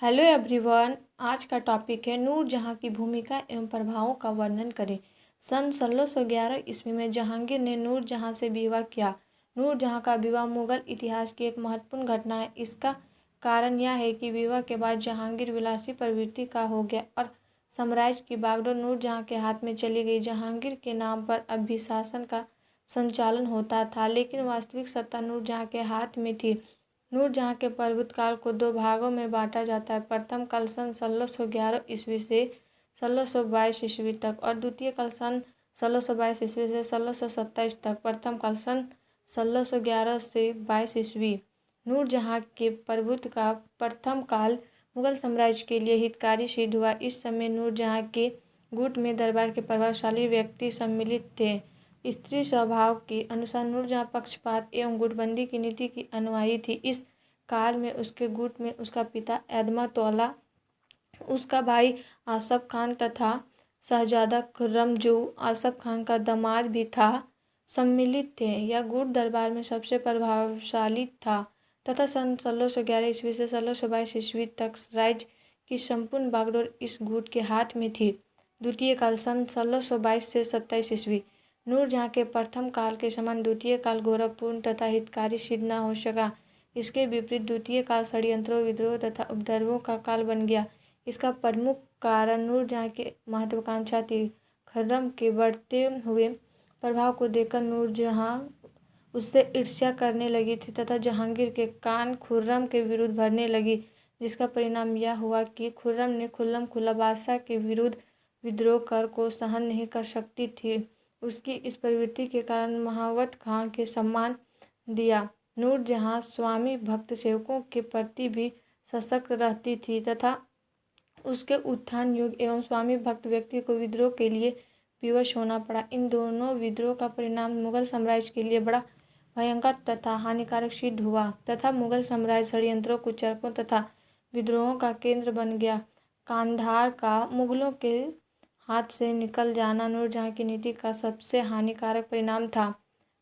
Hello everyone. आज का topic है नूरजहाँ की भूमिका एवं प्रभावों का वर्णन करें। सन 1611 ईस्वी में जहांगीर ने नूरजहाँ से विवाह किया। नूरजहाँ का विवाह मुगल इतिहास की एक महत्वपूर्ण घटना है। इसका कारण यह है कि विवाह के बाद जहांगीर विलासी प्रवृत्ति का हो गया और साम्राज्य की बागडोर नूरजहाँ के हाथ में चली गई। जहांगीर के नाम पर अब भी शासन का संचालन होता था, लेकिन वास्तविक सत्ता नूरजहाँ के हाथ में थी। नूरजहाँ के प्रभुत्व को दो भागों में बांटा जाता है। प्रथम काल सन 1611 ईस्वी से 1622 ईस्वी तक और द्वितीय काल सन 1622 ईस्वी से 1627 तक। प्रथम काल सन 1611 से 22 ईस्वी। नूरजहाँ के प्रभुत्व का प्रथम काल मुगल साम्राज्य के लिए हितकारी सिद्ध हुआ। इस समय नूरजहाँ के गुट में दरबार के प्रभावशाली व्यक्ति सम्मिलित थे। स्त्री स्वभाव के अनुसार नूरजहाँ पक्षपात एवं गुटबंदी की नीति की अनुयायी थी। इस काल में उसके गुट में उसका पिता एदमातौला, उसका भाई आसफ खान तथा शहजादा खुर्रम, जो आसफ खान का दामाद भी था, सम्मिलित थे। यह गुट दरबार में सबसे प्रभावशाली था तथा सन 1611 ईस्वी से 1622 ईस्वी तक राज्य की संपूर्ण बागडोर इस गुट के हाथ में थी। द्वितीय काल सन 1622 से 27 ईस्वी। नूरजहाँ के प्रथम काल के समान द्वितीय काल गौरवपूर्ण तथा हितकारी सिद्ध न हो सका। इसके विपरीत द्वितीय काल षड्यंत्रों, विद्रोह तथा उपद्रवों का काल बन गया। इसका प्रमुख कारण नूरजहाँ की महत्वाकांक्षा थी। खुर्रम के बढ़ते हुए प्रभाव को देखकर नूरजहाँ उससे ईर्ष्या करने लगी थी तथा जहांगीर के कान खुर्रम के विरुद्ध भरने लगी, जिसका परिणाम यह हुआ कि खुर्रम ने खुल्लम खुल्ला बादशाह के विरुद्ध विद्रोह कर को सहन नहीं कर सकती थी। उसकी इस प्रवृत्ति के कारण महावत खां के सम्मान दिया। नूरजहाँ स्वामी भक्त सेवकों के प्रति भी सशक्त रहती थी तथा उसके उत्थान युग एवं स्वामी भक्त व्यक्ति को विद्रोह के लिए विवश होना पड़ा। इन दोनों विद्रोह का परिणाम मुगल साम्राज्य के लिए बड़ा भयंकर तथा हानिकारक सिद्ध हुआ तथा मुगल साम्राज्य षड्यंत्रों, कुचर्कों तथा विद्रोहों का केंद्र बन गया। कांधार का मुगलों के हाथ से निकल जाना नूरजहाँ की नीति का सबसे हानिकारक परिणाम था।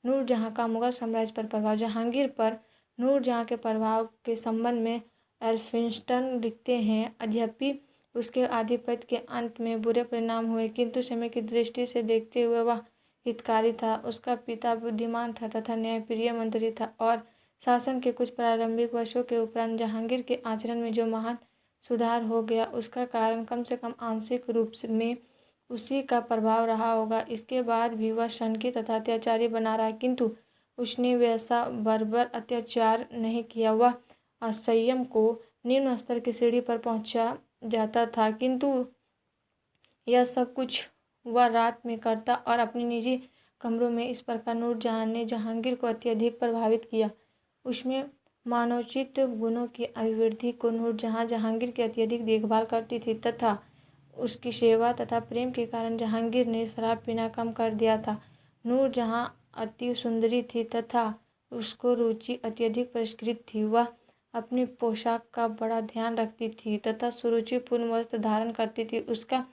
नूरजहाँ का मुगल साम्राज्य पर प्रभाव। जहांगीर पर नूरजहाँ के प्रभाव के संबंध में एल्फिंस्टन लिखते हैं, यद्यपि उसके आधिपत्य के अंत में बुरे परिणाम हुए, किंतु समय की दृष्टि से देखते हुए वह हितकारी था। उसका पिता बुद्धिमान था तथा न्यायप्रिय मंत्री था और शासन के कुछ प्रारंभिक वर्षों के उपरांत जहांगीर के आचरण में जो महान सुधार हो गया, उसका कारण कम से कम आंशिक रूप में उसी का प्रभाव रहा होगा। इसके बाद भी वह सनकी तथा अत्याचारी बना रहा, किंतु उसने वैसा बर्बर अत्याचार नहीं किया। वह असंयम को निम्न स्तर की सीढ़ी पर पहुंचा जाता था, किंतु यह सब कुछ वह रात में करता और अपनी निजी कमरों में। इस प्रकार नूरजहाँ ने जहांगीर को अत्यधिक प्रभावित किया। उसमें मानवोचित गुणों की अभिवृद्धि को नूरजहाँ जहांगीर की अत्यधिक देखभाल करती थी तथा उसकी सेवा तथा प्रेम के कारण जहांगीर ने शराब पीना कम कर दिया था। नूरजहाँ अति सुंदरी थी तथा उसको रुचि अत्यधिक परिष्कृत थी। वह अपनी पोशाक का बड़ा ध्यान रखती थी तथा सुरुचिपूर्ण वस्त्र धारण करती थी। उसका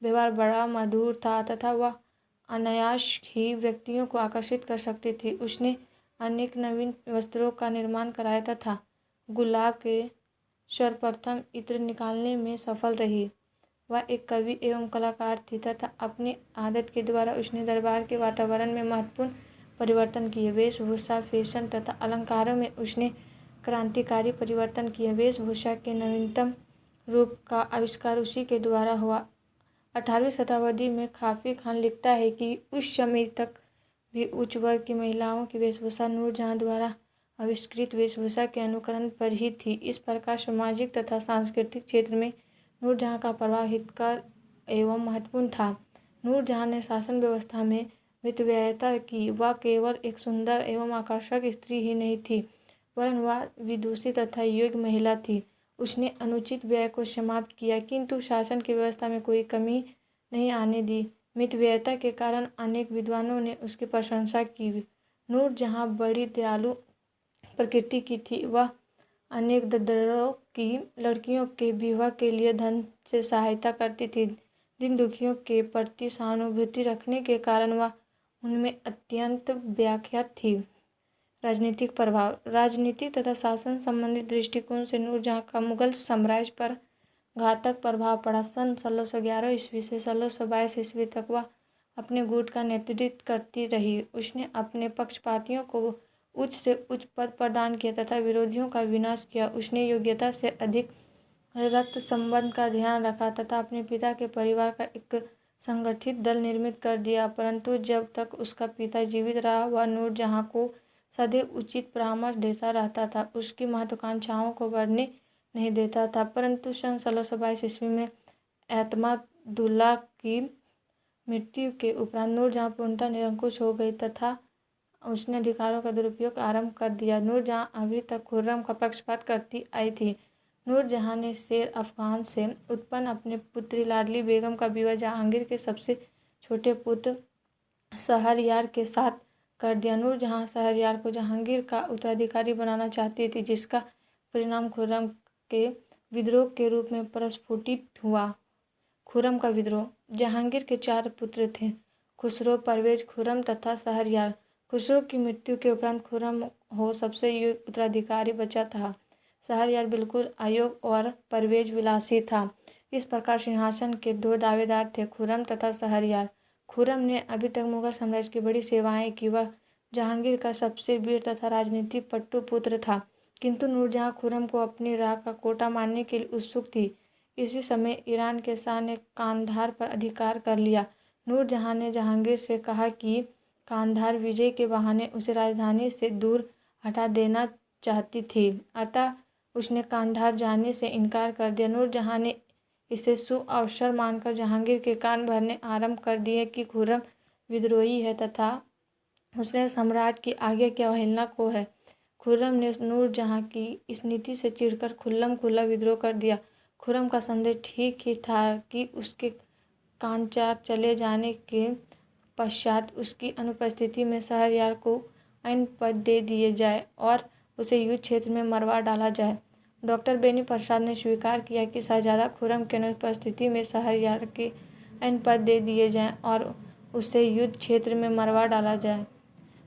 व्यवहार बड़ा मधुर था तथा वह अनायास ही व्यक्तियों को आकर्षित कर सकती थी। उसने अनेक नवीन वस्त्रों का निर्माण कराया तथा गुलाब के सर्वप्रथम इत्र निकालने में सफल रही। वह एक कवि एवं कलाकार थी तथा अपनी आदत के द्वारा उसने दरबार के वातावरण में महत्वपूर्ण परिवर्तन किए। वेशभूषा, फैशन तथा अलंकारों में उसने क्रांतिकारी परिवर्तन किए। वेशभूषा के नवीनतम रूप का आविष्कार उसी के द्वारा हुआ। 18वीं शताब्दी में खाफी खान लिखता है कि उस समय तक भी उच्च वर्ग की महिलाओं की वेशभूषा नूरजहाँ द्वारा आविष्कृत वेशभूषा के अनुकरण पर ही थी। इस प्रकार सामाजिक तथा सांस्कृतिक क्षेत्र में नूरजहाँ का प्रभाव हितकर एवं महत्वपूर्ण था। नूरजहाँ ने शासन व्यवस्था में मितव्ययिता की। वह केवल एक सुंदर एवं आकर्षक स्त्री ही नहीं थी, वरन वह विदुषी तथा योग्य महिला थी। उसने अनुचित व्यय को समाप्त किया, किंतु शासन की व्यवस्था में कोई कमी नहीं आने दी। मितव्ययिता के कारण अनेक विद्वानों ने उसकी प्रशंसा की। नूरजहाँ बड़ी दयालु प्रकृति की थी। वह अनेक दरिद्रों की लड़कियों के विवाह के लिए धन से सहायता करती थी। दीन दुखियों के प्रति सहानुभूति रखने के कारण वह उनमें अत्यंत व्याख्यात थी। राजनीतिक प्रभाव। राजनीतिक तथा शासन संबंधी दृष्टिकोण से नूरजहाँ का मुगल साम्राज्य पर घातक प्रभाव पड़ा। सन 1611 ईस्वी से 1622 ईस्वी तक वह अपने गुट का नेतृत्व करती रही। उसने अपने पक्षपातियों को उच्च से उच्च पद प्रदान किया तथा विरोधियों का विनाश किया। उसने योग्यता से अधिक रक्त संबंध का ध्यान रखा तथा अपने पिता के परिवार का एक संगठित दल निर्मित कर दिया। परंतु जब तक उसका पिता जीवित रहा, वह नूरजहाँ को सदैव उचित परामर्श देता रहता था, उसकी महत्वाकांक्षाओं को बढ़ने नहीं देता था। परंतु सन 1622 ईस्वी में एतमादुल्लाह की मृत्यु के उपरांत नूरजहाँ पूर्णतः निरंकुश हो गई तथा उसने अधिकारों का दुरुपयोग आरंभ कर दिया। नूरजहाँ अभी तक खुर्रम का पक्षपात करती आई थी। नूरजहाँ ने शेर अफगान से उत्पन्न अपने पुत्री लाडली बेगम का विवाह जहांगीर के सबसे छोटे पुत्र शहरयार के साथ कर दिया। नूरजहाँ शहरयार को जहांगीर का उत्तराधिकारी बनाना चाहती थी, जिसका परिणाम खुर्रम के विद्रोह के रूप में प्रस्फुटित हुआ। खुर्रम का विद्रोह। जहांगीर के 4 पुत्र थे, खुसरो, परवेज, खुर्रम तथा शहरयार। खुसरो की मृत्यु के उपरांत खुर्रम हो सबसे योग्य उत्तराधिकारी बचा था। शहरयार बिल्कुल अयोग्य और परवेज विलासी था। इस प्रकार सिंहासन के 2 दावेदार थे, खुर्रम तथा शहरयार। खुर्रम ने अभी तक मुगल साम्राज्य की बड़ी सेवाएं की। वह जहांगीर का सबसे वीर तथा राजनीतिक पट्टू पुत्र था, किंतु नूरजहाँ खुर्रम को अपनी राह का कोटा मानने के लिए उत्सुक थी। इसी समय ईरान के शाह ने कांधार पर अधिकार कर लिया। नूरजहाँ ने जहांगीर से कहा कि कांधार विजय के बहाने उसे राजधानी से दूर हटा देना चाहती थी, अतः उसने कांधार जाने से इनकार कर दिया। नूरजहाँ ने इसे शुभ अवसर मानकर जहांगीर के कान भरने आरंभ कर दिए कि खुर्रम विद्रोही है तथा उसने सम्राट की आज्ञा की अवहेलना को है। खुर्रम ने नूरजहाँ की इस नीति से चिढ़कर खुल्लम-खुल्ला विद्रोह कर दिया। खुर्रम का संदेह ठीक ही था कि उसके कांचार चले जाने के पश्चात उसकी अनुपस्थिति में शहरयार को ऐन पद दे दिए जाए और उसे युद्ध क्षेत्र में मरवा डाला जाए। डॉक्टर बेनी प्रसाद ने स्वीकार किया कि शहजादा खुर्रम की अनुपस्थिति में शहरयार के ऐन पद दे दिए जाएं और उसे युद्ध क्षेत्र में मरवा डाला जाए।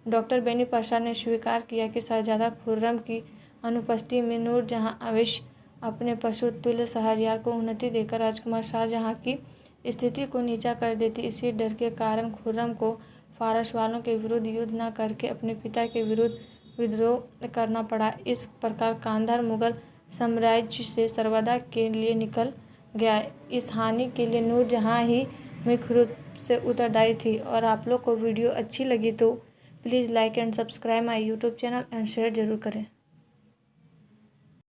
डॉक्टर बेनी प्रसाद ने स्वीकार किया कि शहजादा खुर्रम की अनुपस्थिति में नूरजहाँ अवश्य अपने पशु तुल्य शहरयार को उन्नति देकर राजकुमार शाहजहाँ की स्थिति को नीचा कर देती। इसी डर के कारण खुर्रम को फारस वालों के विरुद्ध युद्ध न करके अपने पिता के विरुद्ध विद्रोह करना पड़ा। इस प्रकार कांधार मुगल साम्राज्य से सर्वदा के लिए निकल गया। इस हानि के लिए नूरजहाँ ही मुख्य रूप से उत्तरदायी थी। और आप लोग को वीडियो अच्छी लगी तो please like and subscribe my YouTube channel and share जरूर करें।